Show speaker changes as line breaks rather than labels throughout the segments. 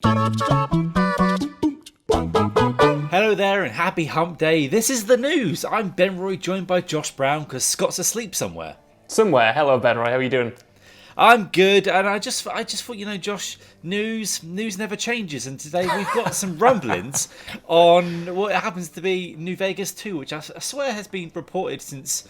Hello there and happy hump day. This is the news. I'm Ben Roy, joined by Josh Brown because Scott's asleep somewhere.
Hello, Ben Roy. How are you doing?
I'm good, and I just thought, Josh, news never changes, and today we've got some rumblings on what happens to be New Vegas 2, which I swear has been reported since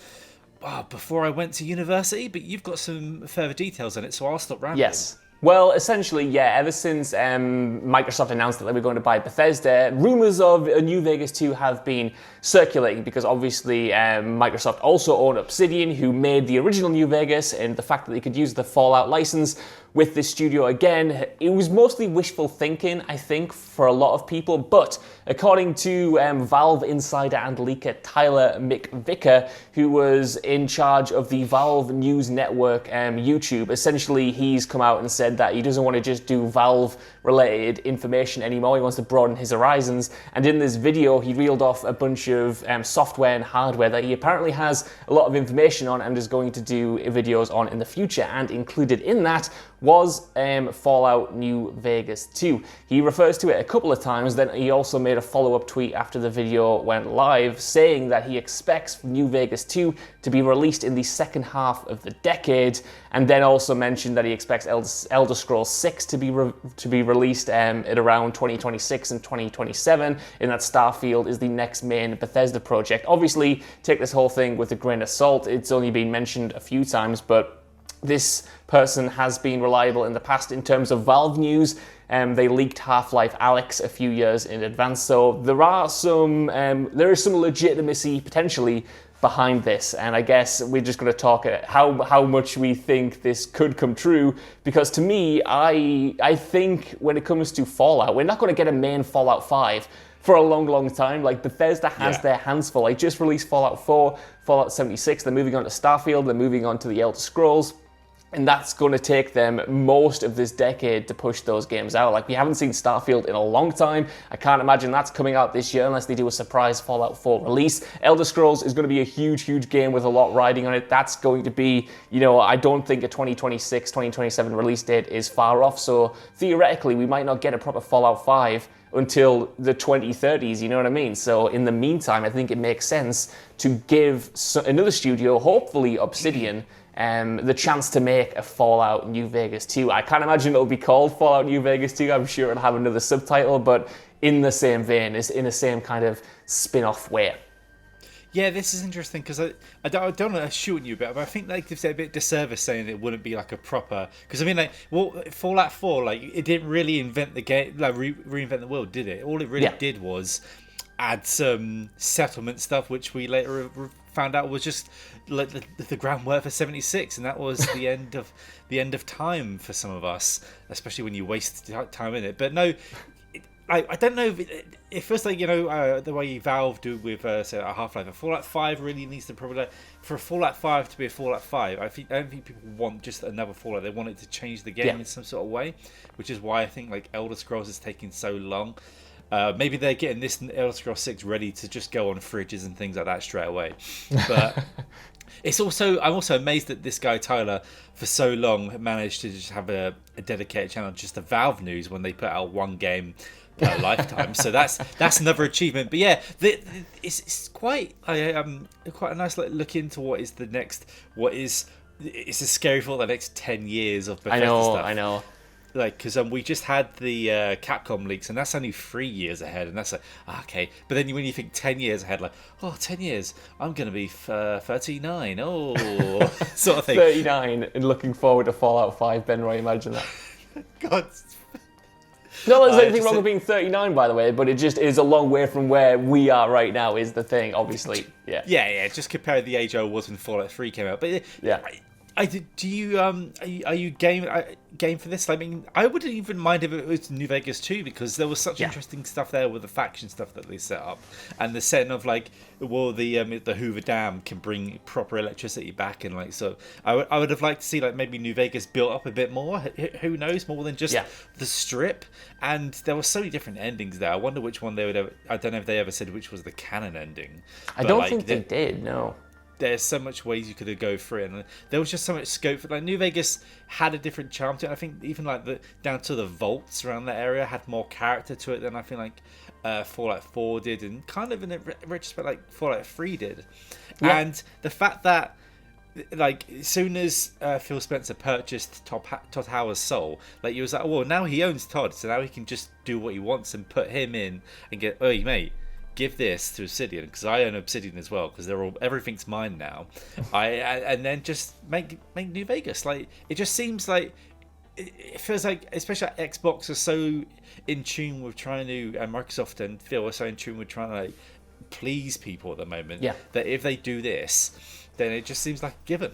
before I went to university, but you've got some further details on it, so I'll stop rambling.
Yes. Well, essentially, yeah, ever since Microsoft announced that they were going to buy Bethesda, rumors of a New Vegas 2 have been circulating because obviously Microsoft also owned Obsidian, who made the original New Vegas, and the fact that they could use the Fallout license with this studio again, it was mostly wishful thinking, I think, for a lot of people, but according to Valve insider and leaker Tyler McVicker, who was in charge of the Valve News Network YouTube, essentially he's come out and said that he doesn't want to just do Valve-related information anymore, he wants to broaden his horizons, and in this video he reeled off a bunch of software and hardware that he apparently has a lot of information on and is going to do videos on in the future, and included in that was Fallout New Vegas 2. He refers to it a couple of times, then he also made a follow-up tweet after the video went live saying that he expects New Vegas 2 to be released in the second half of the decade, and then also mentioned that he expects Elder Scrolls 6 to be released at around 2026 and 2027, and that Starfield is the next main Bethesda project. Obviously, take this whole thing with a grain of salt. It's only been mentioned a few times, but this person has been reliable in the past in terms of Valve news. They leaked Half-Life Alyx a few years in advance, so there is some legitimacy potentially behind this, and I guess we're just going to talk how much we think this could come true, because to me, I think when it comes to Fallout, we're not going to get a main Fallout 5 for a long time. Like, Bethesda has their hands full. They just released Fallout 4, Fallout 76, they're moving on to Starfield, they're moving on to the Elder Scrolls, and that's going to take them most of this decade to push those games out. Like, we haven't seen Starfield in a long time. I can't imagine that's coming out this year unless they do a surprise Fallout 4 release. Elder Scrolls is going to be a huge game with a lot riding on it. That's going to be, I don't think a 2026, 2027 release date is far off. So theoretically, we might not get a proper Fallout 5 until the 2030s, you know what I mean? So in the meantime, I think it makes sense to give another studio, hopefully Obsidian, the chance to make a Fallout New Vegas 2. I can't imagine it'll be called Fallout New Vegas 2. I'm sure it'll have another subtitle, but in the same vein, in the same kind of spin-off way.
Yeah, this is interesting because I don't want to shoot you a bit, but I think they gives it a bit of disservice saying it wouldn't be like a proper. Because I mean, Fallout 4, it didn't really invent the game, reinvent the world, did it? All it really did was add some settlement stuff, which we later found out was just like the groundwork for 76, and that was the end of time for some of us, especially when you waste time in it. But no, I don't know if it feels like the way Valve do with say a Half-Life. A Fallout 5 really needs to probably, for a Fallout 5 to be a Fallout 5. I don't think people want just another Fallout. They want it to change the game in some sort of way, which is why I think like Elder Scrolls is taking so long. Maybe they're getting this Elder Scrolls 6 ready to just go on fridges and things like that straight away. But I'm also amazed that this guy Tyler for so long managed to just have a dedicated channel just to Valve news when they put out one game per lifetime. So that's another achievement. But yeah, it's quite a nice look into what is the next. It's a scary thought, the next 10 years of Bethesda stuff. I know. Like, because we just had the Capcom leaks, and that's only 3 years ahead, and that's like, okay. But then when you think 10 years ahead, like, 10 years, I'm going to be 39, sort of thing.
39, and looking forward to Fallout 5, Ben Roy, imagine that.
God.
Not that there's anything wrong with being 39, by the way, but it just is a long way from where we are right now, is the thing, obviously.
Yeah, just compare the age I was when Fallout 3 came out. But yeah. Are you game for this? I mean, I wouldn't even mind if it was New Vegas 2, because there was such interesting stuff there with the faction stuff that they set up, and the setting of the Hoover Dam can bring proper electricity back, and so I would have liked to see maybe New Vegas built up a bit more. Who knows, more than just the strip. And there were so many different endings there. I wonder which one they would have. I don't know if they ever said which was the canon ending.
I don't think they did. No.
there's so much ways you could go through it, and there was just so much scope for, like, New Vegas had a different charm to it. I think even like the down to the vaults around that area had more character to it than I feel like Fallout 4 did, and kind of in a retrospect like Fallout 3 did. Yeah. And the fact that, like, as soon as Phil Spencer purchased Todd Howard's soul, like, he was like, well, now he owns Todd, so now he can just do what he wants and put him in and get, oh, mate, give this to Obsidian, because I own Obsidian as well, because they're all, everything's mine now. And then just make New Vegas. Like, it just seems like, it feels like, especially Xbox are so in tune with trying to, and Microsoft and Phil are so in tune with trying to, like, please people at the moment, that if they do this, then it just seems like a given.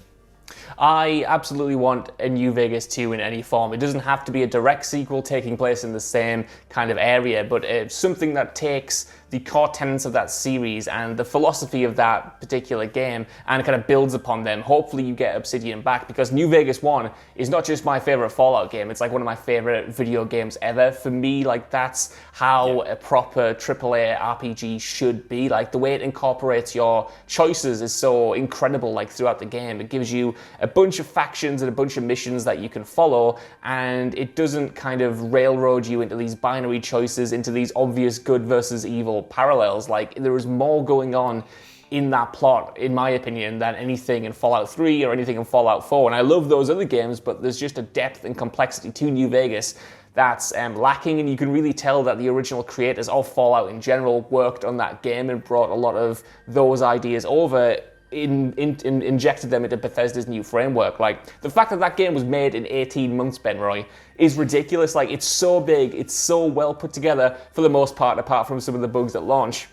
I absolutely want a New Vegas 2 in any form. It doesn't have to be a direct sequel taking place in the same kind of area, but it's something that takes the core tenets of that series and the philosophy of that particular game and kind of builds upon them. Hopefully you get Obsidian back, because New Vegas 1 is not just my favorite Fallout game, it's like one of my favorite video games ever. For me, like, that's how a proper AAA RPG should be. Like, the way it incorporates your choices is so incredible, like, throughout the game. It gives you a bunch of factions and a bunch of missions that you can follow, and it doesn't kind of railroad you into these binary choices, into these obvious good versus evil parallels. Like, there is more going on in that plot, in my opinion, than anything in Fallout 3 or anything in Fallout 4. And I love those other games, but there's just a depth and complexity to New Vegas that's lacking, and you can really tell that the original creators of Fallout in general worked on that game and brought a lot of those ideas over, injected them into Bethesda's new framework. Like, the fact that that game was made in 18 months, Ben Roy, is ridiculous. Like, it's so big, it's so well put together for the most part, apart from some of the bugs at launch.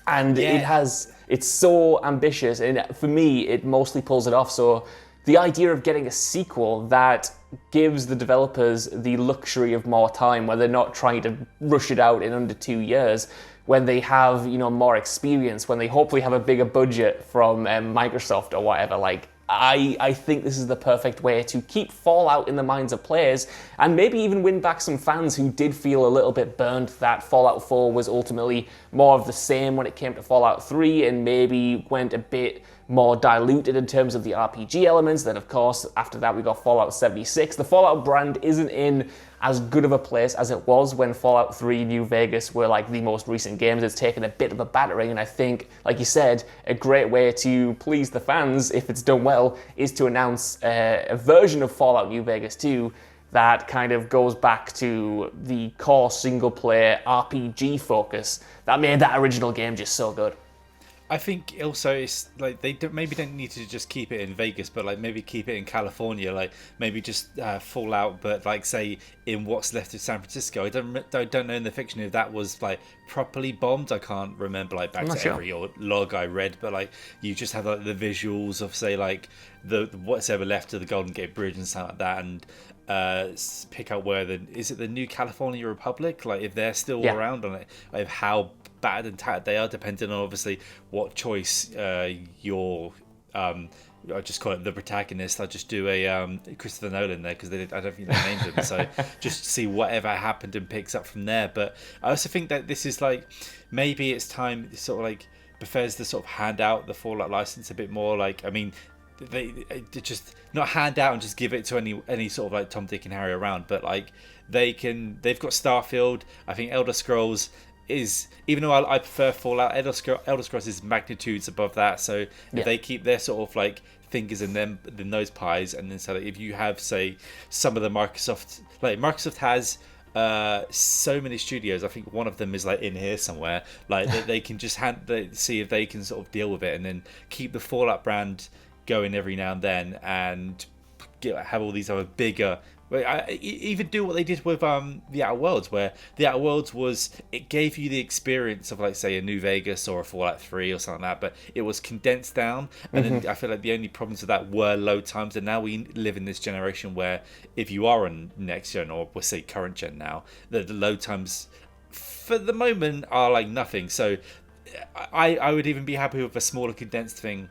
And it's so ambitious, and for me, it mostly pulls it off. So the idea of getting a sequel that gives the developers the luxury of more time, where they're not trying to rush it out in under 2 years, when they have, you know, more experience, when they hopefully have a bigger budget from Microsoft or whatever. Like, I think this is the perfect way to keep Fallout in the minds of players, and maybe even win back some fans who did feel a little bit burnt that Fallout 4 was ultimately more of the same when it came to Fallout 3, and maybe went a bit more diluted in terms of the RPG elements. Then, of course, after that we got Fallout 76. The Fallout brand isn't in as good of a place as it was when Fallout 3 New Vegas were like the most recent games. It's taken a bit of a battering, and I think, like you said, a great way to please the fans, if it's done well, is to announce a version of Fallout New Vegas 2 that kind of goes back to the core single-player RPG focus that made that original game just so good.
I think also it's like they maybe don't need to just keep it in Vegas, but like maybe keep it in California, like maybe just Fallout, but like say in what's left of San Francisco. I don't know in the fiction if that was like properly bombed. I can't remember like back to every log I read, but like you just have like the visuals of say like the what's ever left of the Golden Gate Bridge and stuff like that, and pick out where is it the New California Republic, like if they're still around on it, like how bad and tattered they are, depending on obviously what choice your I just call it the protagonist. I'll just do a Christopher Nolan there, because I don't think they named him. So just see whatever happened and picks up from there. But I also think that this is like, maybe it's time sort of like Bethesda sort of hand out the Fallout license a bit more. Like, I mean, they just not hand out and just give it to any sort of like Tom, Dick and Harry around, but like they've got Starfield. I think Elder Scrolls is, even though I prefer Fallout, Elder Scrolls is magnitudes above that. So if they keep their sort of like fingers in those pies, and then so that if you have say some of the Microsoft has so many studios, I think one of them is like in here somewhere, like they can just see if they can sort of deal with it, and then keep the Fallout brand going every now and then, and have all these other bigger. Even do what they did with the Outer Worlds, where the Outer Worlds it gave you the experience of like say a New Vegas or a Fallout 3 or something like that, but it was condensed down, and then I feel like the only problems with that were load times. And now we live in this generation where if you are on next gen, or we'll say current gen now, the load times for the moment are like nothing. So I would even be happy with a smaller condensed thing,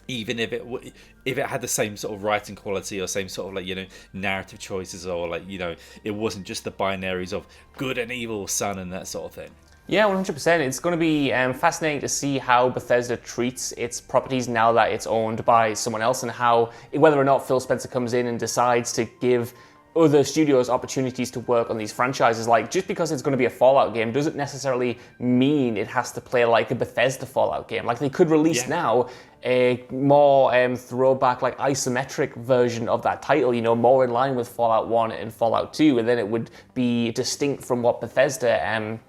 even if it had the same sort of writing quality or same sort of like narrative choices, or like it wasn't just the binaries of good and evil, sun and that sort of thing.
Yeah, 100%. It's going to be fascinating to see how Bethesda treats its properties now that it's owned by someone else, and how, whether or not Phil Spencer comes in and decides to give other studios opportunities to work on these franchises. Like, just because it's going to be a Fallout game doesn't necessarily mean it has to play like a Bethesda Fallout game. Like, they could release now a more throwback, like isometric version of that title, you know, more in line with Fallout 1 and Fallout 2, and then it would be distinct from what Bethesda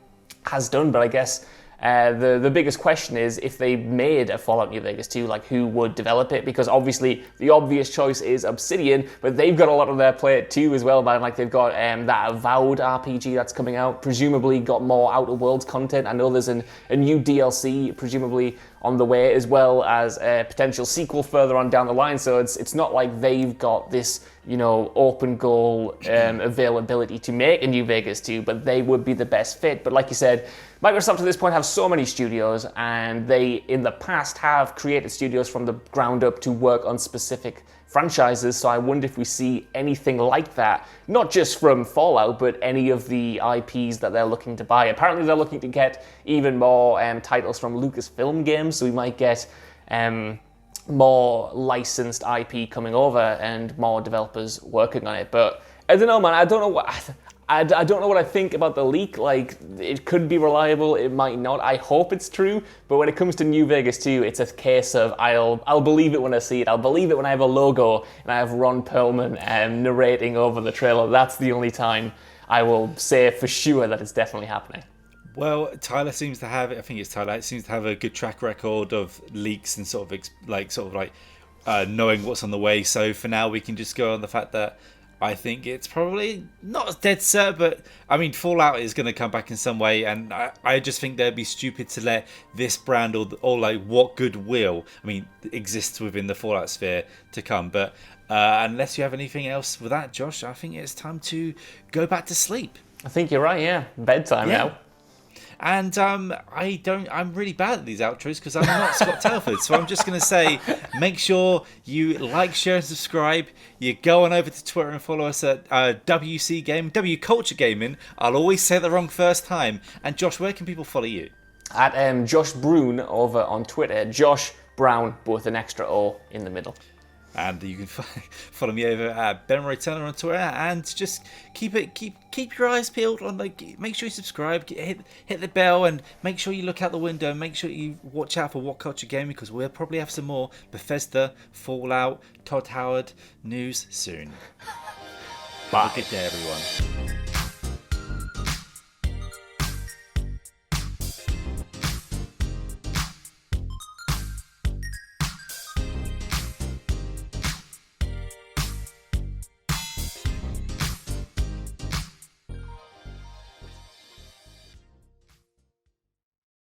has done. But I guess the biggest question is, if they made a Fallout New Vegas 2, like, who would develop it? Because obviously the obvious choice is Obsidian, but they've got a lot on their plate too as well, man. Like, they've got that Avowed RPG that's coming out, presumably got more Outer Worlds content. I know there's a new DLC presumably on the way, as well as a potential sequel further on down the line. So it's not like they've got this, you know, open goal availability to make a New Vegas 2, but they would be the best fit. But like you said, Microsoft at this point have so many studios, and they in the past have created studios from the ground up to work on specific franchises. So I wonder if we see anything like that, not just from Fallout, but any of the IPs that they're looking to buy. Apparently they're looking to get even more titles from Lucasfilm Games, so we might get more licensed IP coming over and more developers working on it. But I don't know, man. I don't know what I think about the leak. Like, it could be reliable, it might not. I hope it's true, but when it comes to New Vegas 2, it's a case of I'll believe it when I see it. I'll believe it when I have a logo and I have Ron Perlman narrating over the trailer. That's the only time I will say for sure that it's definitely happening.
Well, Tyler seems to have, I think it's Tyler, it seems to have a good track record of leaks and sort of knowing what's on the way. So for now, we can just go on the fact that I think it's probably not dead cert, but I mean, Fallout is going to come back in some way, and I just think they'd be stupid to let this brand or like what goodwill, I mean, exists within the Fallout sphere to come. But unless you have anything else with that, Josh, I think it's time to go back to sleep.
I think you're right, yeah. Bedtime now.
And I'm really bad at these outros because I'm not Scott Telford. So I'm just going to say, make sure you like, share, and subscribe. You go on over to Twitter and follow us at WC Gaming, WCulture Gaming. I'll always say it the wrong first time. And Josh, where can people follow you?
At Josh Brown over on Twitter. Josh Brown, with an extra O in the middle.
And you can follow me over at Ben Roy Turner on Twitter, and just keep your eyes peeled on, like, make sure you subscribe, hit the bell, and make sure you look out the window, and make sure you watch out for WhatCulture Gaming, because we'll probably have some more Bethesda, Fallout, Todd Howard news soon.
Bye.
Have a good day, everyone.